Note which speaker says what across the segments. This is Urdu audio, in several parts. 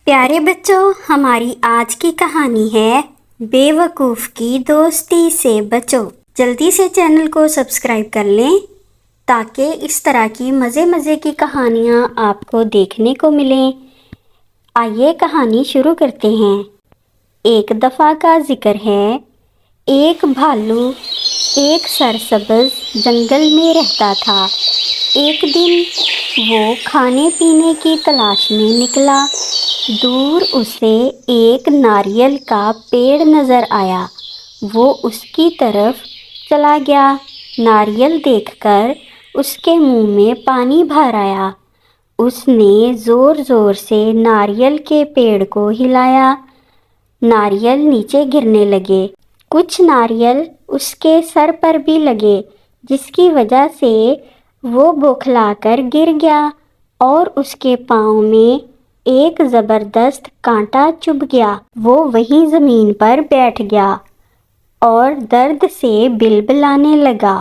Speaker 1: پیارے بچوں، ہماری آج کی کہانی ہے بے وقوف کی دوستی سے بچو۔ جلدی سے چینل کو سبسکرائب کر لیں تاکہ اس طرح کی مزے کی کہانیاں آپ کو دیکھنے کو ملیں۔ آئیے کہانی شروع کرتے ہیں۔ ایک دفعہ کا ذکر ہے، ایک بھالو ایک سرسبز جنگل میں رہتا تھا۔ ایک دن وہ کھانے پینے کی تلاش میں نکلا۔ دور اسے ایک ناریل کا پیڑ نظر آیا۔ وہ اس کی طرف چلا گیا۔ ناریل دیکھ کر اس کے منہ میں پانی بھر آیا۔ اس نے زور زور سے ناریل کے پیڑ کو ہلایا۔ ناریل نیچے گرنے لگے۔ کچھ ناریل اس کے سر پر بھی لگے، جس کی وجہ سے وہ بوکھلا کر گر گیا اور اس کے پاؤں میں ایک زبردست کانٹا چبھ گیا۔ وہ وہیں زمین پر بیٹھ گیا اور درد سے بلبلانے لگا۔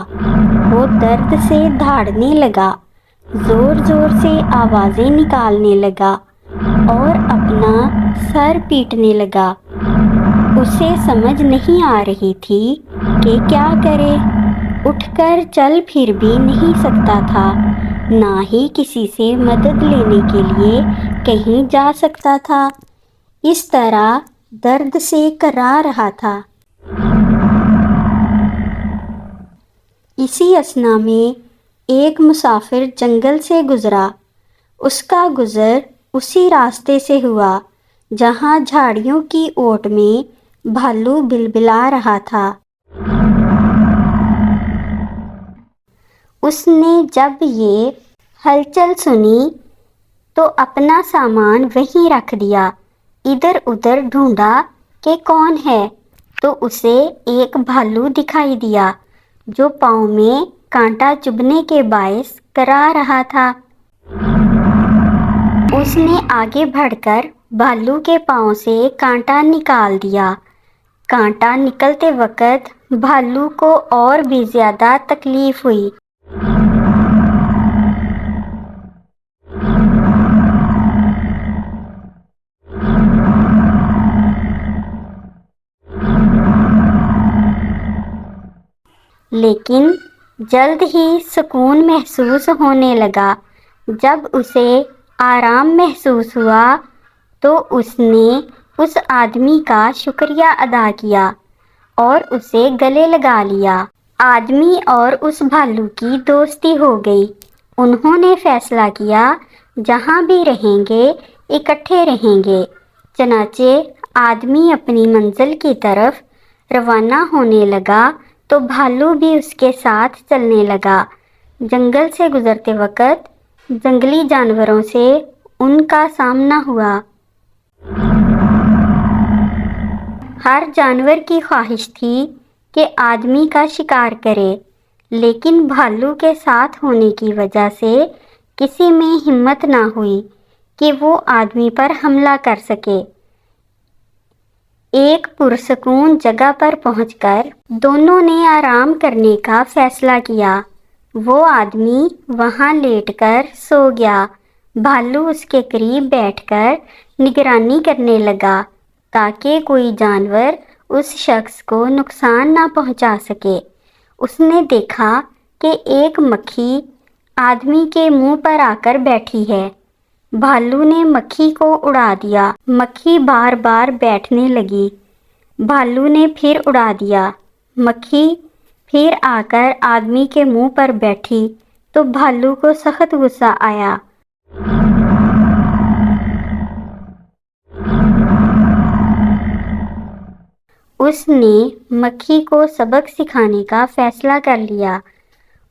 Speaker 1: وہ درد سے دھاڑنے لگا، زور زور سے آوازیں نکالنے لگا اور اپنا سر پیٹنے لگا۔ اسے سمجھ نہیں آ رہی تھی کہ کیا کرے۔ اٹھ کر چل پھر بھی نہیں سکتا تھا، نہ ہی کسی سے مدد لینے کے لیے کہیں جا سکتا تھا۔ اس طرح درد سے کرا رہا تھا۔ اسی اثنا میں ایک مسافر جنگل سے گزرا۔ اس کا گزر اسی راستے سے ہوا جہاں جھاڑیوں کی اوٹ میں بھالو بلبلا رہا تھا۔ اس نے جب یہ ہلچل سنی تو اپنا سامان وہیں رکھ دیا۔ ادھر ادھر ڈھونڈا کہ کون ہے، تو اسے ایک بھالو دکھائی دیا جو پاؤں میں کانٹا چبھنے کے باعث کرا رہا تھا۔ اس نے آگے بڑھ کر بھالو کے پاؤں سے کانٹا نکال دیا۔ کانٹا نکلتے وقت بھالو کو اور بھی زیادہ تکلیف ہوئی۔ لیکن جلد ہی سکون محسوس ہونے لگا۔ جب اسے آرام محسوس ہوا تو اس نے اس آدمی کا شکریہ ادا کیا اور اسے گلے لگا لیا۔ آدمی اور اس بھالو کی دوستی ہو گئی۔ انہوں نے فیصلہ کیا جہاں بھی رہیں گے اکٹھے رہیں گے۔ چنانچہ آدمی اپنی منزل کی طرف روانہ ہونے لگا تو بھالو بھی اس کے ساتھ چلنے لگا۔ جنگل سے گزرتے وقت جنگلی جانوروں سے ان کا سامنا ہوا۔ ہر جانور کی خواہش تھی کہ آدمی کا شکار کرے، لیکن بھالو کے ساتھ ہونے کی وجہ سے کسی میں ہمت نہ ہوئی کہ وہ آدمی پر حملہ کر سکے۔ ایک پرسکون جگہ پر پہنچ کر دونوں نے آرام کرنے کا فیصلہ کیا۔ وہ آدمی وہاں لیٹ کر سو گیا۔ بھالو اس کے قریب بیٹھ کر نگرانی کرنے لگا تاکہ کوئی جانور اس شخص کو نقصان نہ پہنچا سکے۔ اس نے دیکھا کہ ایک مکھی آدمی کے منہ پر آ کر بیٹھی ہے۔ بھالو نے مکھی کو اڑا دیا۔ مکھی بار بار بیٹھنے لگی۔ بھالو نے پھر اڑا دیا۔ مکھی پھر آ کر آدمی کے منہ پر بیٹھی تو بھالو کو سخت غصہ آیا۔ اس نے مکھی کو سبق سکھانے کا فیصلہ کر لیا۔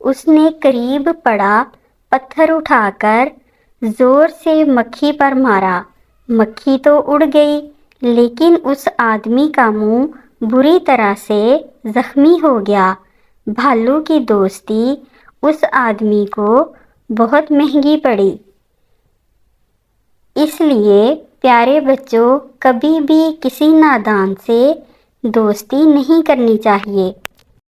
Speaker 1: اس نے قریب پڑا پتھر اٹھا کر زور سے مکھی پر مارا۔ مکھی تو اڑ گئی، لیکن اس آدمی کا منہ بری طرح سے زخمی ہو گیا۔ بھالو کی دوستی اس آدمی کو بہت مہنگی پڑی۔ اس لیے پیارے بچوں، کبھی بھی کسی نادان سے دوستی نہیں کرنی چاہیے۔